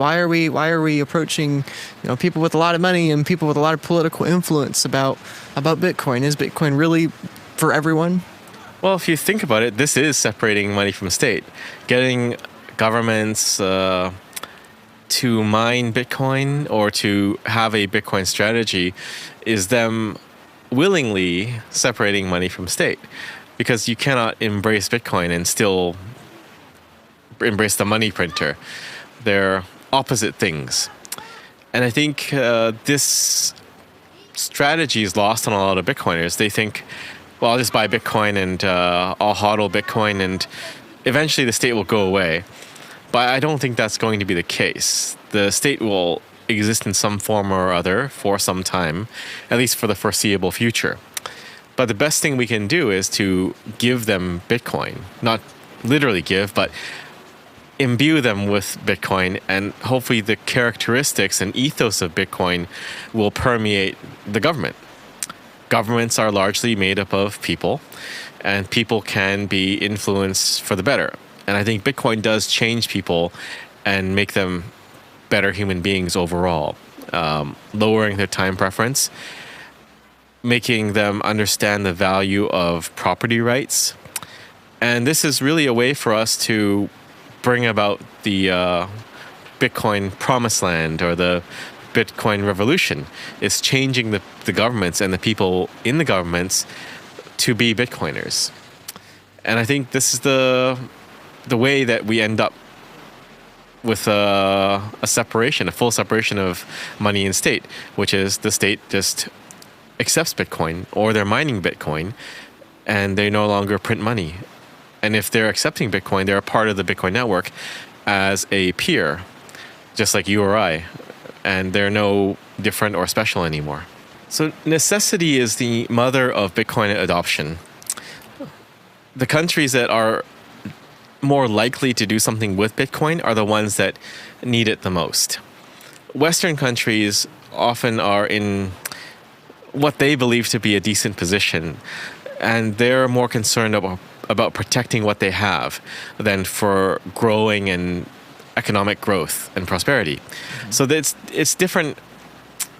Why are we approaching, people with a lot of money and people with a lot of political influence about Bitcoin? Is Bitcoin really for everyone? Well, if you think about it, this is separating money from state. Getting governments to mine Bitcoin or to have a Bitcoin strategy is them willingly separating money from state, because you cannot embrace Bitcoin and still embrace the money printer. They're opposite things. And I think this strategy is lost on a lot of Bitcoiners. They think, well, I'll just buy Bitcoin and I'll hodl Bitcoin and eventually the state will go away. But I don't think that's going to be the case. The state will exist in some form or other for some time, at least for the foreseeable future. But the best thing we can do is to give them Bitcoin. Not literally give, but imbue them with Bitcoin, and hopefully the characteristics and ethos of Bitcoin will permeate the government. Governments are largely made up of people, and people can be influenced for the better. And I think Bitcoin does change people and make them better human beings overall, lowering their time preference, making them understand the value of property rights. And this is really a way for us to bring about the Bitcoin promised land, or the Bitcoin revolution. Is changing the governments and the people in the governments to be Bitcoiners. And I think this is the way that we end up with a full separation of money and state, which is the state just accepts Bitcoin, or they're mining Bitcoin and they no longer print money. And if they're accepting Bitcoin, they're a part of the Bitcoin network as a peer, just like you or I, and they're no different or special anymore. So necessity is the mother of Bitcoin adoption. The countries that are more likely to do something with Bitcoin are the ones that need it the most. Western countries often are in what they believe to be a decent position, and they're more concerned about protecting what they have than for growing and economic growth and prosperity. Mm-hmm. So it's different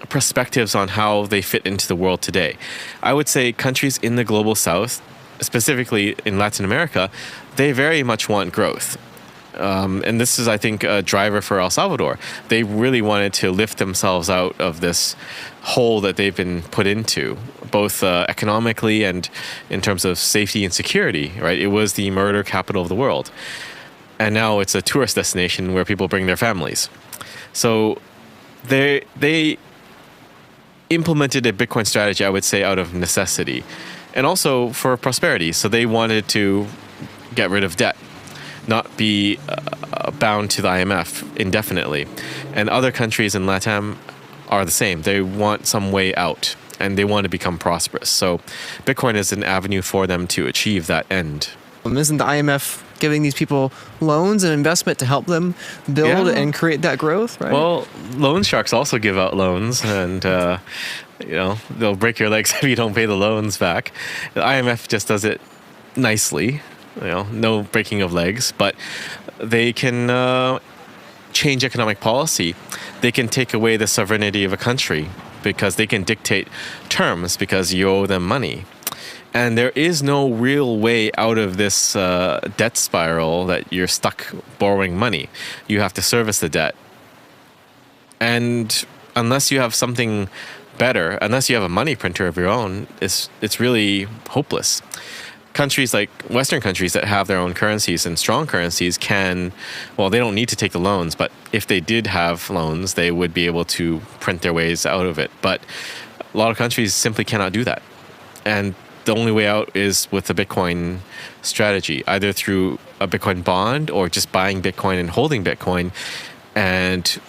perspectives on how they fit into the world today. I would say countries in the global south, specifically in Latin America, they very much want growth. And this is, I think, a driver for El Salvador. They really wanted to lift themselves out of this hole that they've been put into, both economically and in terms of safety and security, right? It was the murder capital of the world. And now it's a tourist destination where people bring their families. So they implemented a Bitcoin strategy, I would say, out of necessity, and also for prosperity. So they wanted to get rid of debt, not be bound to the IMF indefinitely. And other countries in LATAM are the same. They want some way out, and they want to become prosperous. So Bitcoin is an avenue for them to achieve that end. Isn't the IMF giving these people loans and investment to help them build and create that growth, right? Well, loan sharks also give out loans, and they'll break your legs if you don't pay the loans back. The IMF just does it nicely, no breaking of legs, but they can change economic policy. They can take away the sovereignty of a country because they can dictate terms because you owe them money. And there is no real way out of this debt spiral that you're stuck borrowing money. You have to service the debt. And unless you have something better, unless you have a money printer of your own, it's really hopeless. Countries like Western countries that have their own currencies and strong currencies they don't need to take the loans, but if they did have loans, they would be able to print their ways out of it. But a lot of countries simply cannot do that. And the only way out is with the Bitcoin strategy, either through a Bitcoin bond or just buying Bitcoin and holding Bitcoin and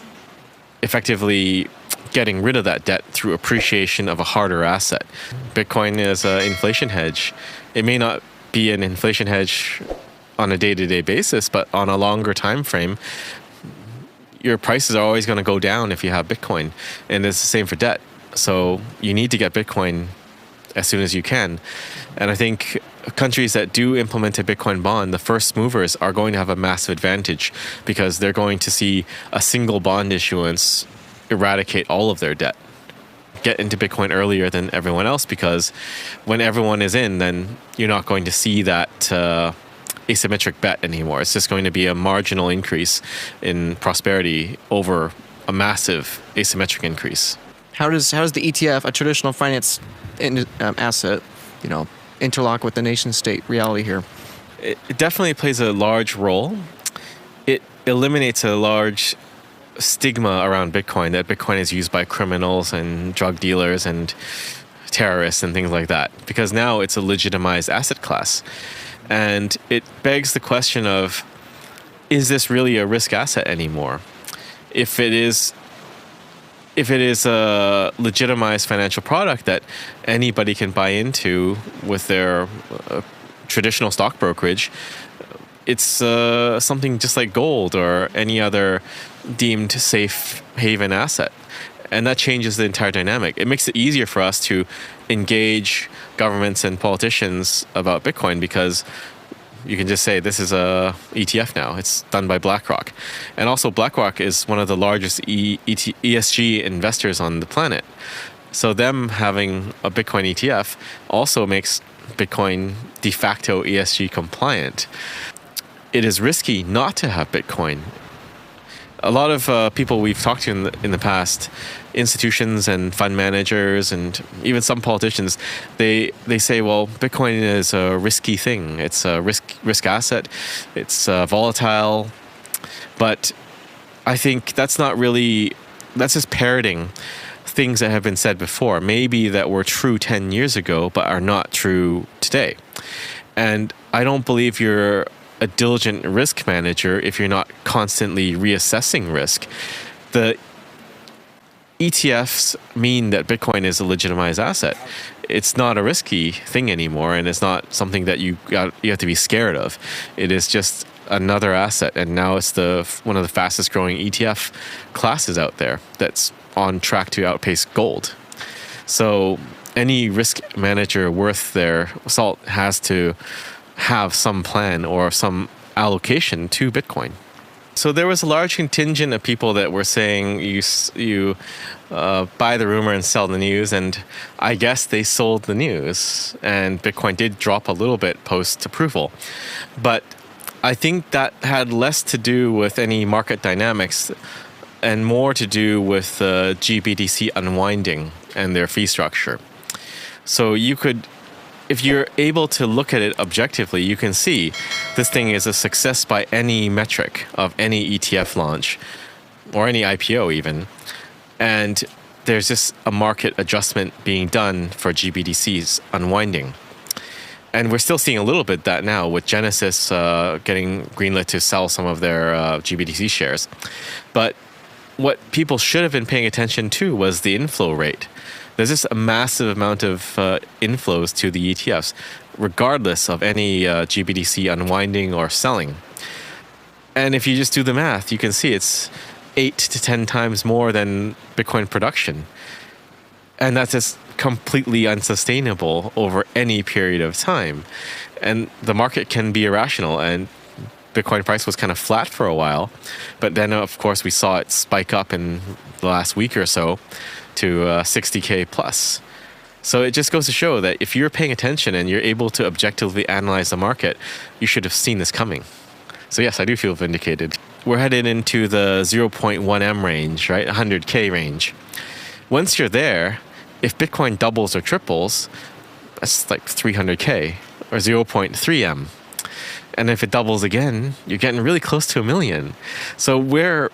effectively getting rid of that debt through appreciation of a harder asset. Bitcoin is an inflation hedge. It may not be an inflation hedge on a day-to-day basis, but on a longer time frame, your prices are always going to go down if you have Bitcoin. And it's the same for debt. So you need to get Bitcoin as soon as you can. And I think countries that do implement a Bitcoin bond, the first movers are going to have a massive advantage because they're going to see a single bond issuance eradicate all of their debt. Get into Bitcoin earlier than everyone else, because when everyone is in, then you're not going to see that asymmetric bet anymore. It's just going to be a marginal increase in prosperity over a massive asymmetric increase. How does the ETF, a traditional finance asset, interlock with the nation state reality here? It definitely plays a large role. It eliminates a large stigma around Bitcoin, that Bitcoin is used by criminals and drug dealers and terrorists and things like that, because now it's a legitimized asset class. And it begs the question of, is this really a risk asset anymore? If it is a legitimized financial product that anybody can buy into with their traditional stock brokerage, it's something just like gold or any other deemed safe haven asset. And that changes the entire dynamic. It makes it easier for us to engage governments and politicians about Bitcoin, because you can just say this is a ETF now. It's done by BlackRock. And also BlackRock is one of the largest ESG investors on the planet. So them having a Bitcoin ETF also makes Bitcoin de facto ESG compliant. It is risky not to have Bitcoin. A lot of people we've talked to in the past, institutions and fund managers and even some politicians, they say, well, Bitcoin is a risky thing. It's a risk asset. It's volatile. But I think that's just parroting things that have been said before, maybe that were true 10 years ago, but are not true today. And I don't believe you're a diligent risk manager if you're not constantly reassessing risk. The ETFs mean that Bitcoin is a legitimized asset. It's not a risky thing anymore, and it's not something that you have to be scared of. It is just another asset, and now it's one of the fastest growing ETF classes out there that's on track to outpace gold. So any risk manager worth their salt has to have some plan or some allocation to Bitcoin. So there was a large contingent of people that were saying you buy the rumor and sell the news, and I guess they sold the news, and Bitcoin did drop a little bit post-approval. But I think that had less to do with any market dynamics and more to do with GBDC unwinding and their fee structure. So if you're able to look at it objectively, you can see this thing is a success by any metric of any ETF launch or any IPO even. And there's just a market adjustment being done for GBDC's unwinding. And we're still seeing a little bit that now with Genesis getting greenlit to sell some of their GBDC shares. But what people should have been paying attention to was the inflow rate. There's just a massive amount of inflows to the ETFs, regardless of any GBDC unwinding or selling. And if you just do the math, you can see it's 8 to 10 times more than Bitcoin production. And that's just completely unsustainable over any period of time. And the market can be irrational, and Bitcoin price was kind of flat for a while. But then, of course, we saw it spike up in the last week or so to 60K plus. So it just goes to show that if you're paying attention and you're able to objectively analyze the market, you should have seen this coming. So yes, I do feel vindicated. We're headed into the 0.1M range, right? 100K range. Once you're there, if Bitcoin doubles or triples, that's like 300K or 0.3M. And if it doubles again, you're getting really close to 1 million. So we're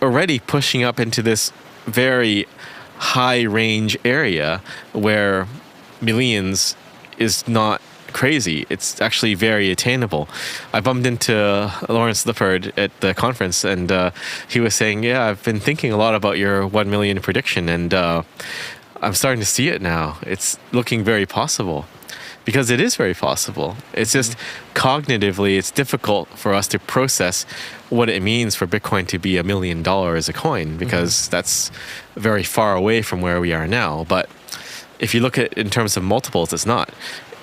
already pushing up into this very high range area where millions is not crazy. It's actually very attainable. I bumped into Lawrence Lippard at the conference, and he was saying, yeah, I've been thinking a lot about your 1 million prediction, and I'm starting to see it now. It's looking very possible. Because it is very possible. It's just cognitively, it's difficult for us to process what it means for Bitcoin to be $1 million a coin, because that's very far away from where we are now. But if you look at it in terms of multiples, it's not.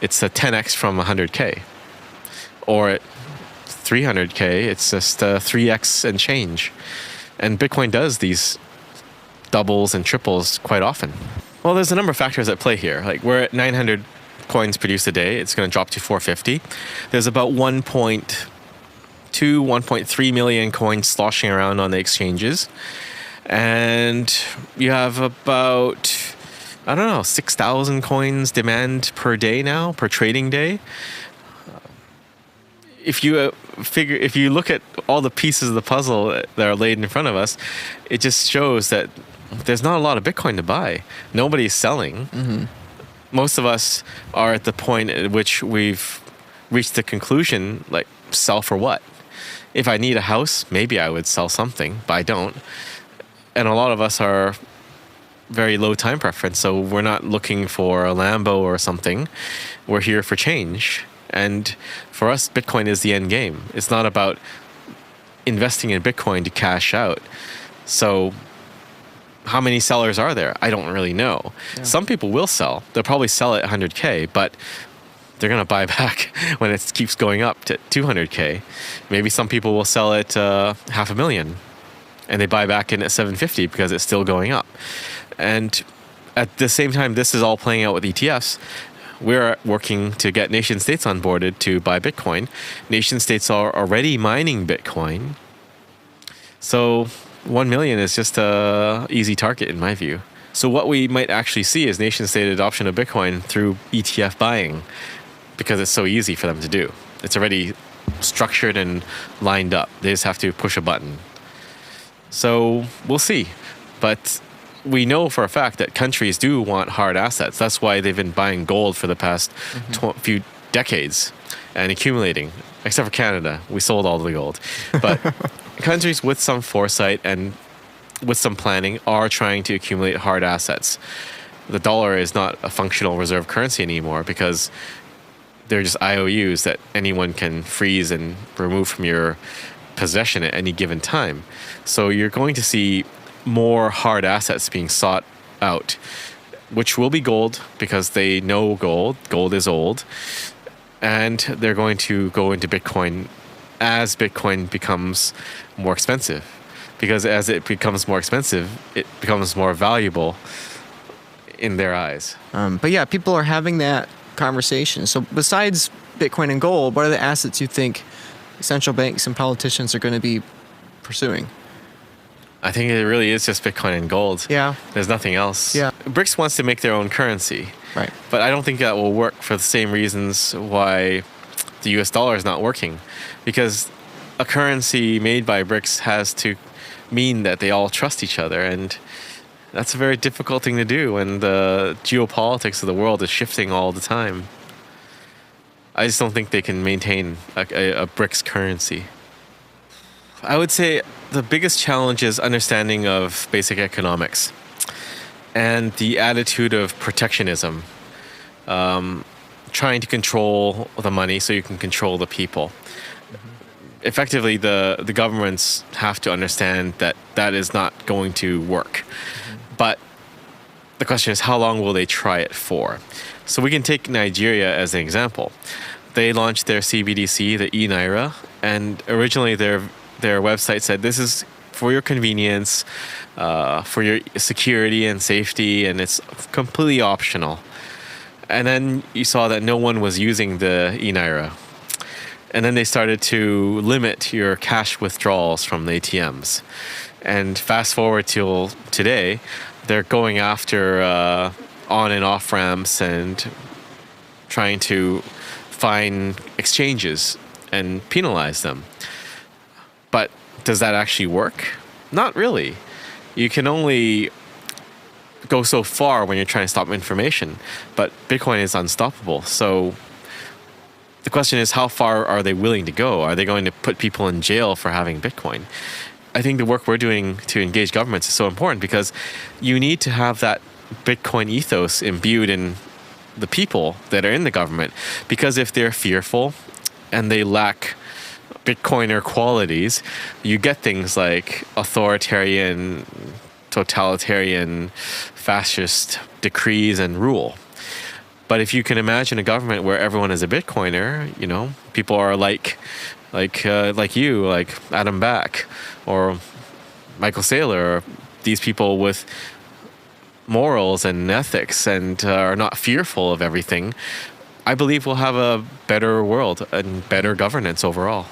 it's a 10x from 100K. Or at 300K, it's just 3x and change. And Bitcoin does these doubles and triples quite often. Well, there's a number of factors at play here. Like, we're at 900 coins produced a day. It's going to drop to 450. There's about 1.2, 1.3 million coins sloshing around on the exchanges. And you have about, I don't know, 6,000 coins demand per day now, per trading day. If you if you look at all the pieces of the puzzle that are laid in front of us, it just shows that there's not a lot of Bitcoin to buy. Nobody's selling. Mm-hmm. Most of us are at the point at which we've reached the conclusion, like, sell for what? If I need a house, maybe I would sell something, but I don't. And a lot of us are very low time preference, so we're not looking for a Lambo or something. We're here for change. And for us, Bitcoin is the end game. It's not about investing in Bitcoin to cash out. So how many sellers are there? I don't really know. Yeah. Some people will sell. They'll probably sell at 100K, but they're going to buy back when it keeps going up to 200K. Maybe some people will sell at 500,000 and they buy back in at 750 because it's still going up. And at the same time, this is all playing out with ETFs. We're working to get nation states onboarded to buy Bitcoin. Nation states are already mining Bitcoin. So 1 million is just an easy target in my view. So what we might actually see is nation state adoption of Bitcoin through ETF buying, because it's so easy for them to do. It's already structured and lined up. They just have to push a button. So we'll see. But we know for a fact that countries do want hard assets. That's why they've been buying gold for the past few decades and accumulating. Except for Canada. We sold all the gold. But countries with some foresight and with some planning are trying to accumulate hard assets. The dollar is not a functional reserve currency anymore because they're just IOUs that anyone can freeze and remove from your possession at any given time. So you're going to see more hard assets being sought out, which will be gold because they know gold. Gold is old. And they're going to go into Bitcoin as Bitcoin becomes more expensive. Because as it becomes more expensive, it becomes more valuable in their eyes. But yeah, people are having that conversation. So besides Bitcoin and gold, what are the assets you think central banks and politicians are going to be pursuing? I think it really is just Bitcoin and gold. Yeah. There's nothing else. Yeah. BRICS wants to make their own currency. Right. But I don't think that will work for the same reasons why the US dollar is not working. Because a currency made by BRICS has to mean that they all trust each other. And that's a very difficult thing to do when the geopolitics of the world is shifting all the time. I just don't think they can maintain a BRICS currency. I would say the biggest challenge is understanding of basic economics and the attitude of protectionism, trying to control the money so you can control the people. Effectively, the governments have to understand that that is not going to work. But the question is, how long will they try it for? So we can take Nigeria as an example. They launched their CBDC, the e-Naira, and originally their website said this is for your convenience, for your security and safety, and it's completely optional. And then you saw that no one was using the e-Naira. And then they started to limit your cash withdrawals from the ATMs. And fast forward till today, they're going after on and off ramps and trying to find exchanges and penalize them. But does that actually work? Not really. You can only go so far when you're trying to stop information, but Bitcoin is unstoppable. So the question is, how far are they willing to go? Are they going to put people in jail for having Bitcoin? I think the work we're doing to engage governments is so important because you need to have that Bitcoin ethos imbued in the people that are in the government. Because if they're fearful and they lack Bitcoiner qualities, you get things like authoritarian, totalitarian, fascist decrees and rule. But if you can imagine a government where everyone is a Bitcoiner, people are like you, like Adam Back or Michael Saylor, these people with morals and ethics and are not fearful of everything, I believe we'll have a better world and better governance overall.